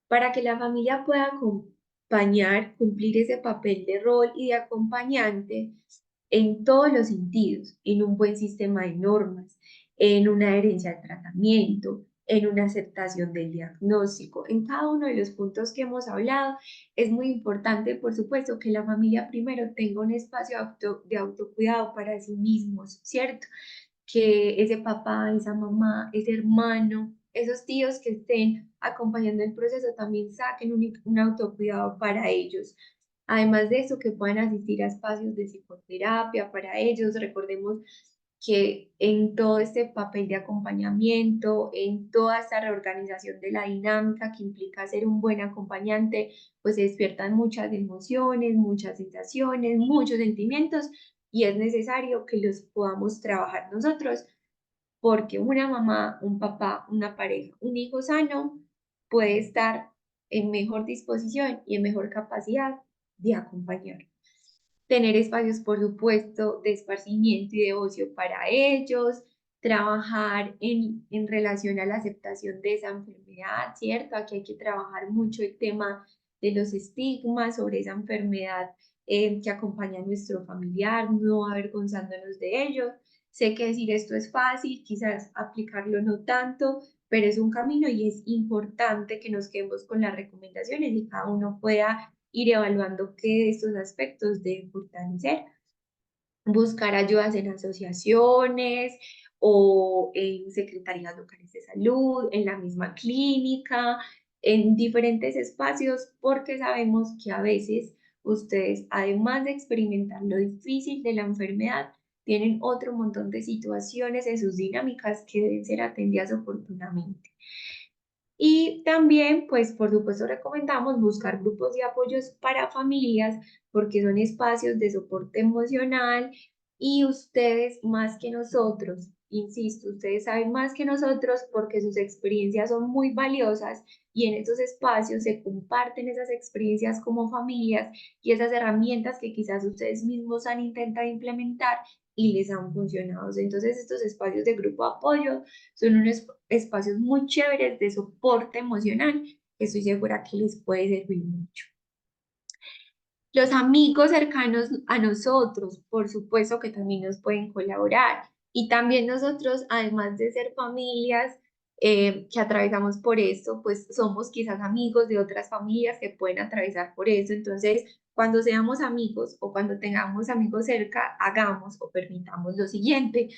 para que la familia pueda acompañar, cumplir ese papel de rol y de acompañante en todos los sentidos, en un buen sistema de normas, en una herencia de tratamiento, en una aceptación del diagnóstico. En cada uno de los puntos que hemos hablado, es muy importante, por supuesto, que la familia primero tenga un espacio de autocuidado para sí mismos, ¿cierto? Que ese papá, esa mamá, ese hermano, esos tíos que estén acompañando el proceso también saquen un autocuidado para ellos. Además de eso, que puedan asistir a espacios de psicoterapia para ellos. Recordemos que en todo este papel de acompañamiento, en toda esta reorganización de la dinámica que implica ser un buen acompañante, pues se despiertan muchas emociones, muchas sensaciones, muchos sentimientos y es necesario que los podamos trabajar nosotros porque una mamá, un papá, una pareja, un hijo sano puede estar en mejor disposición y en mejor capacidad de acompañar. Tener espacios, por supuesto, de esparcimiento y de ocio para ellos, trabajar en relación a la aceptación de esa enfermedad, ¿cierto? Aquí hay que trabajar mucho el tema de los estigmas sobre esa enfermedad que acompaña a nuestro familiar, no avergonzándonos de ello. Sé que decir esto es fácil, quizás aplicarlo no tanto, pero es un camino y es importante que nos quedemos con las recomendaciones y cada uno pueda ir evaluando qué de estos aspectos debe fortalecer. Buscar ayudas en asociaciones o en secretarías locales de salud, en la misma clínica, en diferentes espacios, porque sabemos que a veces ustedes, además de experimentar lo difícil de la enfermedad, tienen otro montón de situaciones en sus dinámicas que deben ser atendidas oportunamente. Y también, pues, por supuesto, recomendamos buscar grupos de apoyos para familias porque son espacios de soporte emocional y ustedes más que nosotros, insisto, ustedes saben más que nosotros porque sus experiencias son muy valiosas y en esos espacios se comparten esas experiencias como familias y esas herramientas que quizás ustedes mismos han intentado implementar y les han funcionado. Entonces, estos espacios de grupo de apoyo son unos espacios muy chéveres de soporte emocional que estoy segura que les puede servir mucho. Los amigos cercanos a nosotros, por supuesto que también nos pueden colaborar. Y también nosotros, además de ser familias que atravesamos por esto, pues somos quizás amigos de otras familias que pueden atravesar por eso. Entonces, cuando seamos amigos o cuando tengamos amigos cerca, hagamos o permitamos lo siguiente.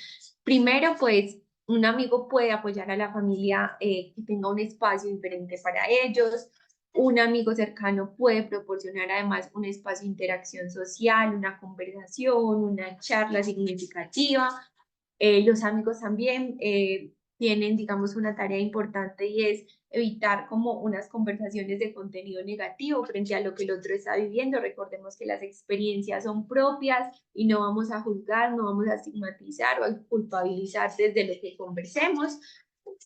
Primero, pues un amigo puede apoyar a la familia que tenga un espacio diferente para ellos. Un amigo cercano puede proporcionar además un espacio de interacción social, una conversación, una charla significativa. Los amigos también tienen, digamos, una tarea importante y es evitar como unas conversaciones de contenido negativo frente a lo que el otro está viviendo. Recordemos que las experiencias son propias y no vamos a juzgar, no vamos a estigmatizar o a culpabilizar desde lo que conversemos.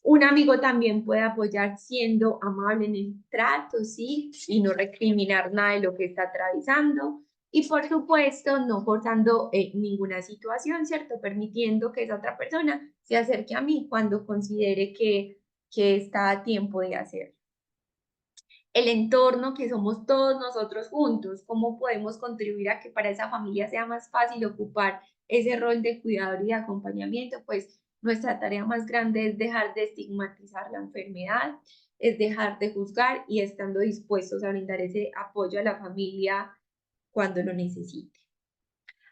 Un amigo también puede apoyar siendo amable en el trato, ¿sí? Y no recriminar nada de lo que está atravesando. Y por supuesto, no forzando ninguna situación, ¿cierto? Permitiendo que esa otra persona se acerque a mí cuando considere que está a tiempo de hacerlo. El entorno que somos todos nosotros juntos, cómo podemos contribuir a que para esa familia sea más fácil ocupar ese rol de cuidador y de acompañamiento, pues nuestra tarea más grande es dejar de estigmatizar la enfermedad, es dejar de juzgar y estando dispuestos a brindar ese apoyo a la familia cuando lo necesite.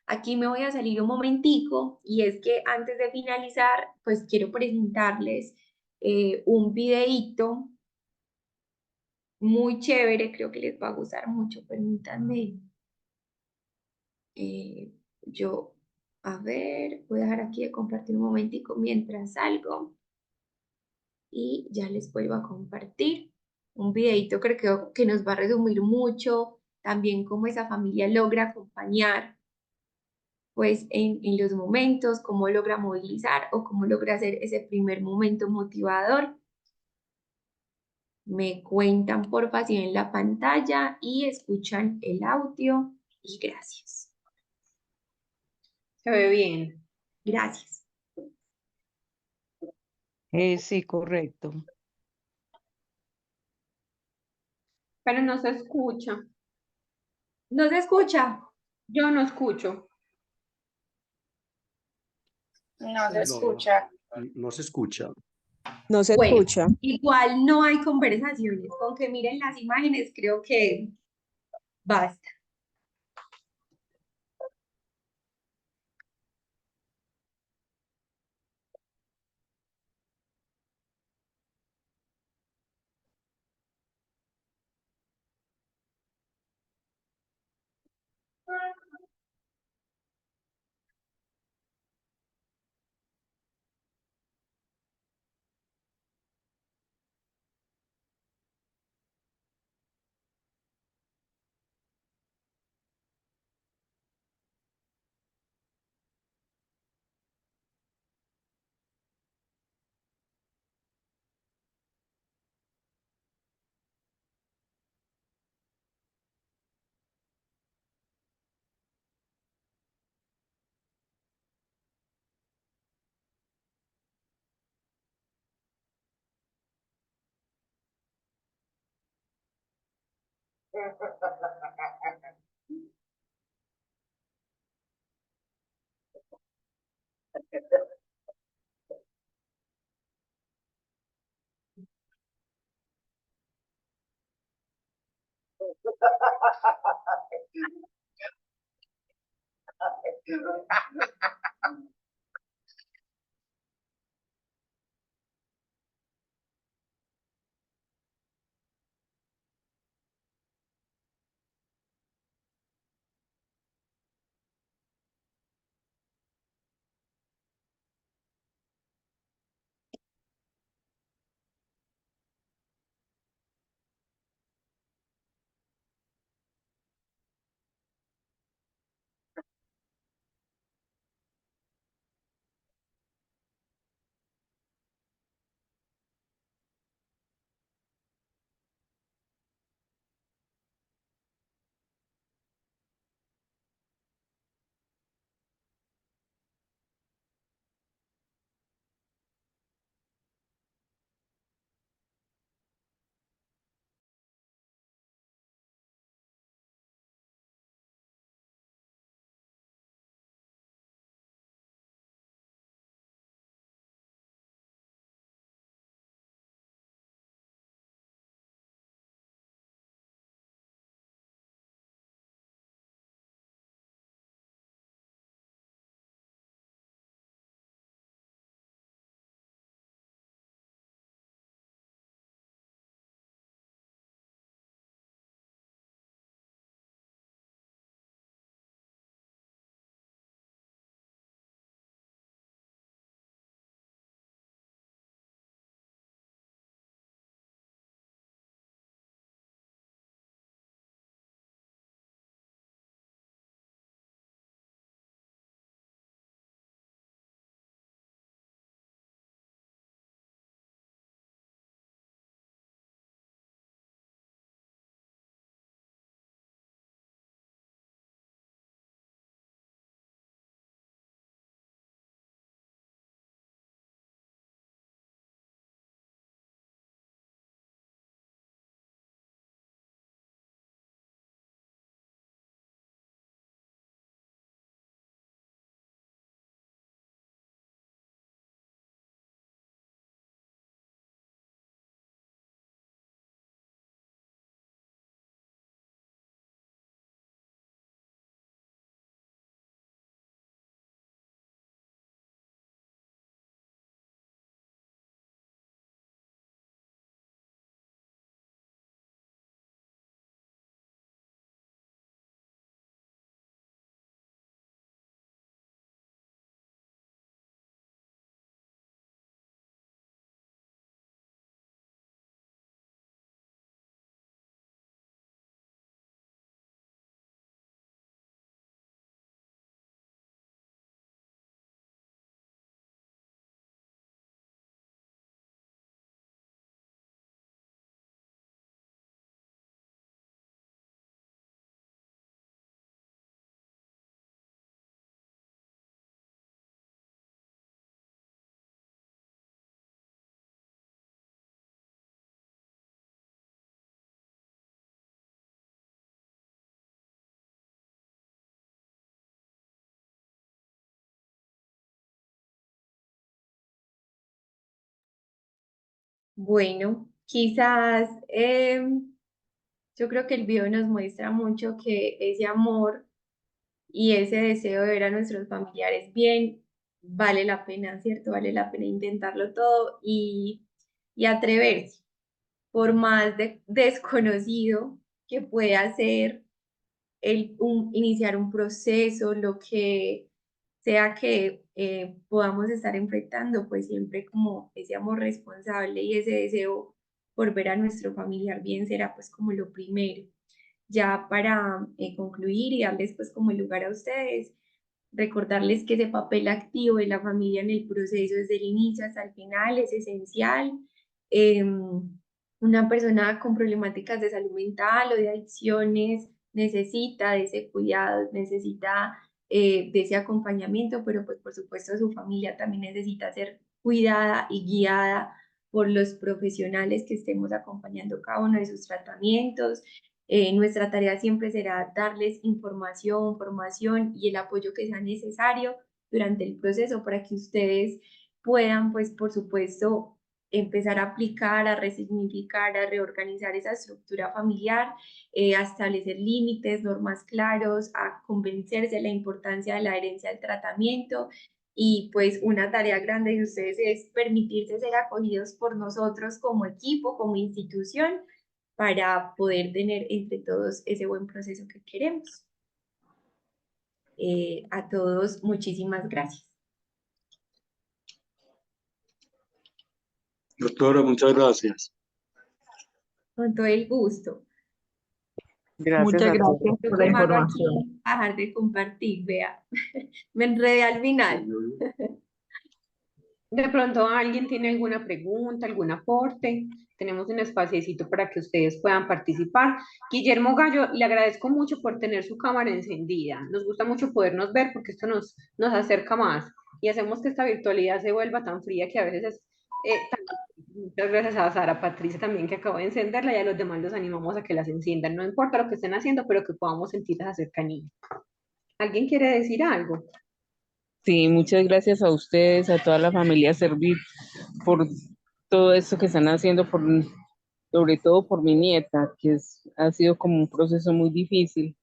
Aquí me voy a salir un momentico y es que antes de finalizar, pues quiero presentarles un videíto muy chévere, creo que les va a gustar mucho. Permítanme, eh, yo, a ver, voy a dejar aquí de compartir un momentico mientras salgo y ya les vuelvo a compartir un videito que creo que nos va a resumir mucho también cómo esa familia logra acompañar pues en los momentos, cómo logra movilizar o cómo logra hacer ese primer momento motivador. Me cuentan porfa si ven la pantalla y escuchan el audio y gracias. Se ve bien. Gracias. Sí, correcto. Pero no se escucha. ¿No se escucha? Yo no escucho. No se No, escucha. no se escucha. No se Bueno, escucha. igual no hay conversaciones. Con que miren las imágenes creo que basta. Bueno, quizás yo creo que el video nos muestra mucho que ese amor y ese deseo de ver a nuestros familiares bien vale la pena, ¿cierto? Vale la pena intentarlo todo y atreverse, por más desconocido que pueda ser iniciar un proceso, lo que sea que podamos estar enfrentando, pues siempre como ese amor responsable y ese deseo por ver a nuestro familiar bien será pues como lo primero. Ya para concluir y darles pues como el lugar a ustedes, recordarles que ese papel activo de la familia en el proceso desde el inicio hasta el final es esencial. Una persona con problemáticas de salud mental o de adicciones necesita de ese cuidado, necesita de ese acompañamiento, pero pues por supuesto su familia también necesita ser cuidada y guiada por los profesionales que estemos acompañando cada uno de sus tratamientos. Nuestra tarea siempre será darles información, formación y el apoyo que sea necesario durante el proceso para que ustedes puedan, pues, por supuesto, empezar a aplicar, a resignificar, a reorganizar esa estructura familiar, a establecer límites, normas claros, a convencerse de la importancia de la adherencia al tratamiento. Y pues una tarea grande de ustedes es permitirse ser acogidos por nosotros como equipo, como institución, para poder tener entre todos ese buen proceso que queremos. A todos, muchísimas gracias. Doctora, muchas gracias. Con todo el gusto. Gracias Muchas a todos. gracias Yo por la como hago información. aquí, dejar de compartir, vea. Me enredé al final. De pronto alguien tiene alguna pregunta, algún aporte. Tenemos un espaciecito para que ustedes puedan participar. Guillermo Gallo, le agradezco mucho por tener su cámara encendida. Nos gusta mucho podernos ver porque esto nos acerca más y hacemos que esta virtualidad se vuelva tan fría que a veces es muchas gracias a Sara Patricia también que acabo de encenderla y a los demás los animamos a que las enciendan. No importa lo que estén haciendo, pero que podamos sentir esa cercanía. ¿Alguien quiere decir algo? Sí, muchas gracias a ustedes, a toda la familia Servir por todo esto que están haciendo, sobre todo por mi nieta, ha sido como un proceso muy difícil,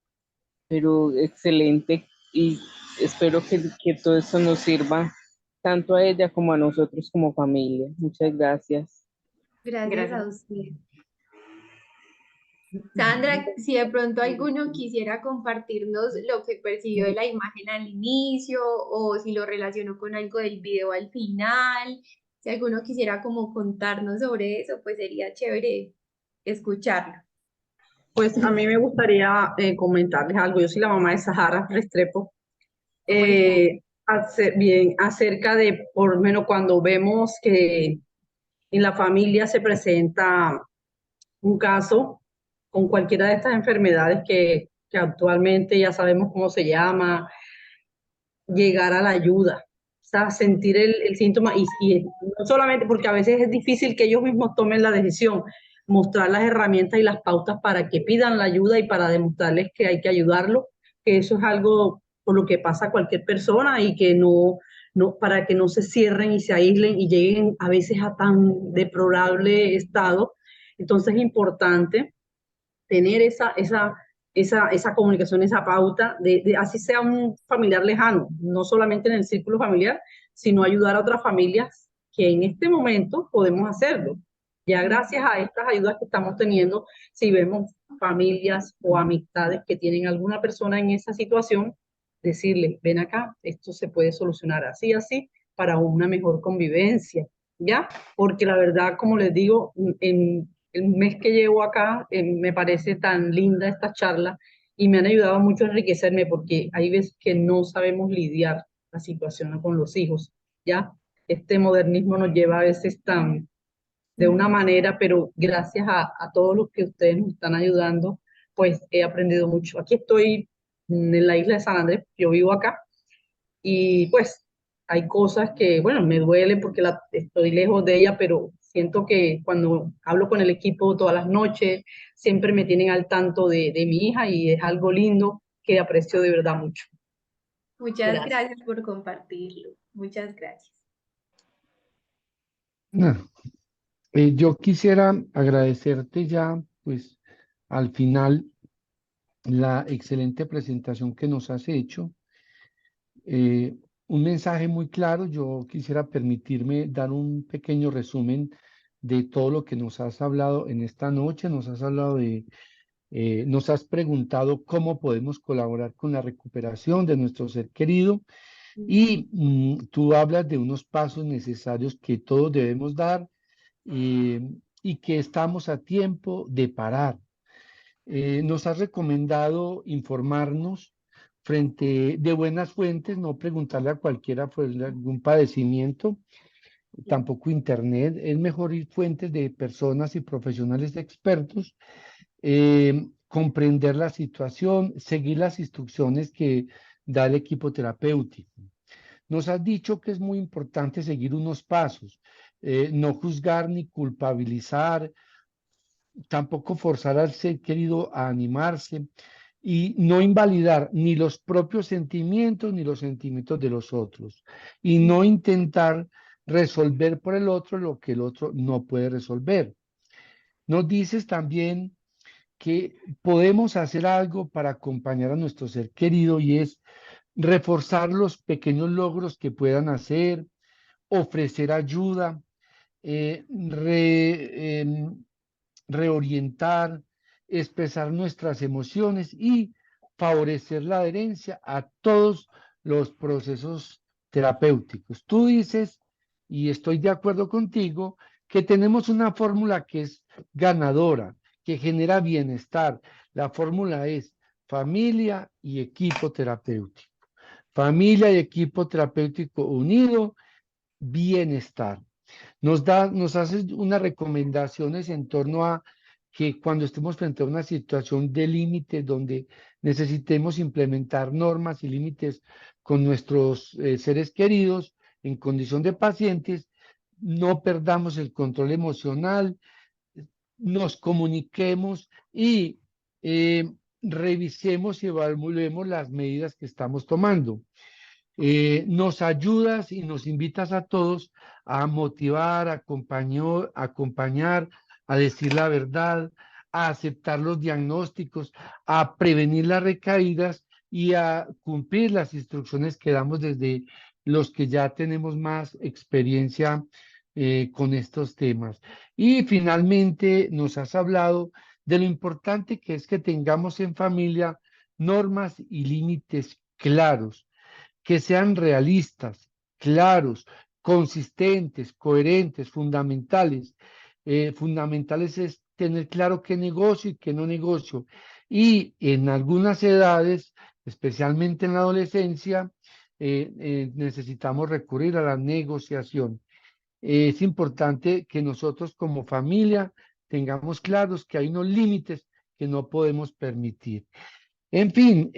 pero excelente y espero que todo esto nos sirva tanto a ella como a nosotros como familia. Muchas gracias. Gracias Gracias. a usted. Sandra, si de pronto alguno quisiera compartirnos lo que percibió de la imagen al inicio o si lo relacionó con algo del video al final, si alguno quisiera como contarnos sobre eso, pues sería chévere escucharlo. Pues a mí me gustaría comentarles algo. Yo soy la mamá de Sahara Restrepo. ¿Cómo está? Bien, acerca de, por lo menos cuando vemos que en la familia se presenta un caso con cualquiera de estas enfermedades que actualmente ya sabemos cómo se llama, llegar a la ayuda, o sea, sentir el síntoma y no solamente porque a veces es difícil que ellos mismos tomen la decisión, mostrar las herramientas y las pautas para que pidan la ayuda y para demostrarles que hay que ayudarlo, que eso es algo por lo que pasa cualquier persona y que para que no se cierren y se aíslen y lleguen a veces a tan deplorable estado. Entonces es importante tener esa comunicación, esa pauta, así sea un familiar lejano, no solamente en el círculo familiar, sino ayudar a otras familias que en este momento podemos hacerlo. Ya gracias a estas ayudas que estamos teniendo, si vemos familias o amistades que tienen alguna persona en esa situación, decirle, ven acá, esto se puede solucionar así, así, para una mejor convivencia, ¿ya? Porque la verdad, como les digo, en el mes que llevo acá, me parece tan linda esta charla y me han ayudado mucho a enriquecerme porque hay veces que no sabemos lidiar la situación con los hijos, ¿ya? Este modernismo nos lleva a veces tan de una manera, pero gracias a todos los que ustedes nos están ayudando, pues he aprendido mucho. Aquí estoy en la isla de San Andrés, yo vivo acá y pues hay cosas que, bueno, me duelen porque estoy lejos de ella, pero siento que cuando hablo con el equipo todas las noches, siempre me tienen al tanto de mi hija y es algo lindo que aprecio de verdad mucho. Muchas Gracias. gracias por compartirlo. Muchas gracias. No, Yo quisiera agradecerte ya, pues, al final, la excelente presentación que nos has hecho. Un mensaje muy claro. Yo quisiera permitirme dar un pequeño resumen de todo lo que nos has hablado en esta noche. Nos has preguntado cómo podemos colaborar con la recuperación de nuestro ser querido y tú hablas de unos pasos necesarios que todos debemos dar, eh, y que estamos a tiempo de parar. Nos has recomendado informarnos frente de buenas fuentes, no preguntarle a cualquiera por algún padecimiento, tampoco internet. Es mejor ir fuentes de personas y profesionales expertos, comprender la situación, seguir las instrucciones que da el equipo terapéutico. Nos has dicho que es muy importante seguir unos pasos, no juzgar ni culpabilizar, tampoco forzar al ser querido a animarse y no invalidar ni los propios sentimientos ni los sentimientos de los otros, y no intentar resolver por el otro lo que el otro no puede resolver. Nos dices también que podemos hacer algo para acompañar a nuestro ser querido, y es reforzar los pequeños logros que puedan hacer, ofrecer ayuda, eh, re- em, reorientar, expresar nuestras emociones y favorecer la adherencia a todos los procesos terapéuticos. Tú dices, y estoy de acuerdo contigo, que tenemos una fórmula que es ganadora, que genera bienestar. La fórmula es familia y equipo terapéutico. Familia y equipo terapéutico unido, bienestar. Nos hace unas recomendaciones en torno a que cuando estemos frente a una situación de límite donde necesitemos implementar normas y límites con nuestros seres queridos en condición de pacientes, no perdamos el control emocional, nos comuniquemos y revisemos y evaluemos las medidas que estamos tomando. Nos ayudas y nos invitas a todos a motivar, acompañar, a decir la verdad, a aceptar los diagnósticos, a prevenir las recaídas y a cumplir las instrucciones que damos desde los que ya tenemos más experiencia con estos temas. Y finalmente nos has hablado de lo importante que es que tengamos en familia normas y límites claros, que sean realistas, claros, consistentes, coherentes, fundamentales. Fundamentales es tener claro qué negocio y qué no negocio. Y en algunas edades, especialmente en la adolescencia, necesitamos recurrir a la negociación. Es importante que nosotros como familia tengamos claros que hay unos límites que no podemos permitir. En fin,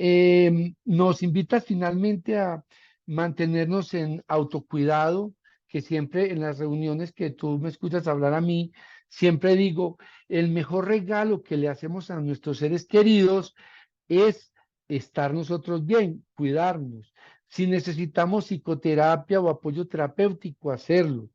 nos invitas finalmente a mantenernos en autocuidado, que siempre en las reuniones que tú me escuchas hablar a mí, siempre digo, el mejor regalo que le hacemos a nuestros seres queridos es estar nosotros bien, cuidarnos. Si necesitamos psicoterapia o apoyo terapéutico, hacerlo.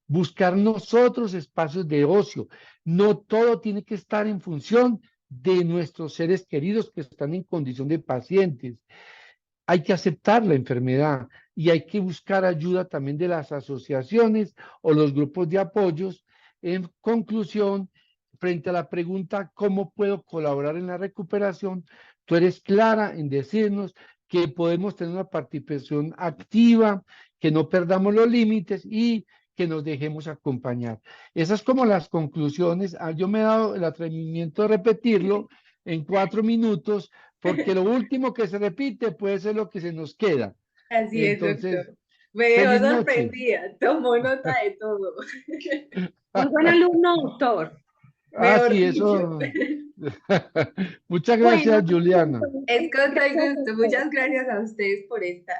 Buscar nosotros espacios de ocio. No todo tiene que estar en función de nuestros seres queridos que están en condición de pacientes. Hay que aceptar la enfermedad y hay que buscar ayuda también de las asociaciones o los grupos de apoyos. En conclusión, frente a la pregunta, ¿cómo puedo colaborar en la recuperación? Tú eres clara en decirnos que podemos tener una participación activa, que no perdamos los límites y que nos dejemos acompañar. Esas como las conclusiones. Yo me he dado el atrevimiento de repetirlo en 4 minutos, porque lo último que se repite puede ser lo que se nos queda. Así es, Entonces, doctor. Me dejó feliz noche. sorprendida, tomó nota de todo. Muy buen alumno, doctor. Mejor Sí, dicho. eso. Muchas Bueno, gracias, Juliana. Es con todo gusto. Muchas gracias a ustedes por estar.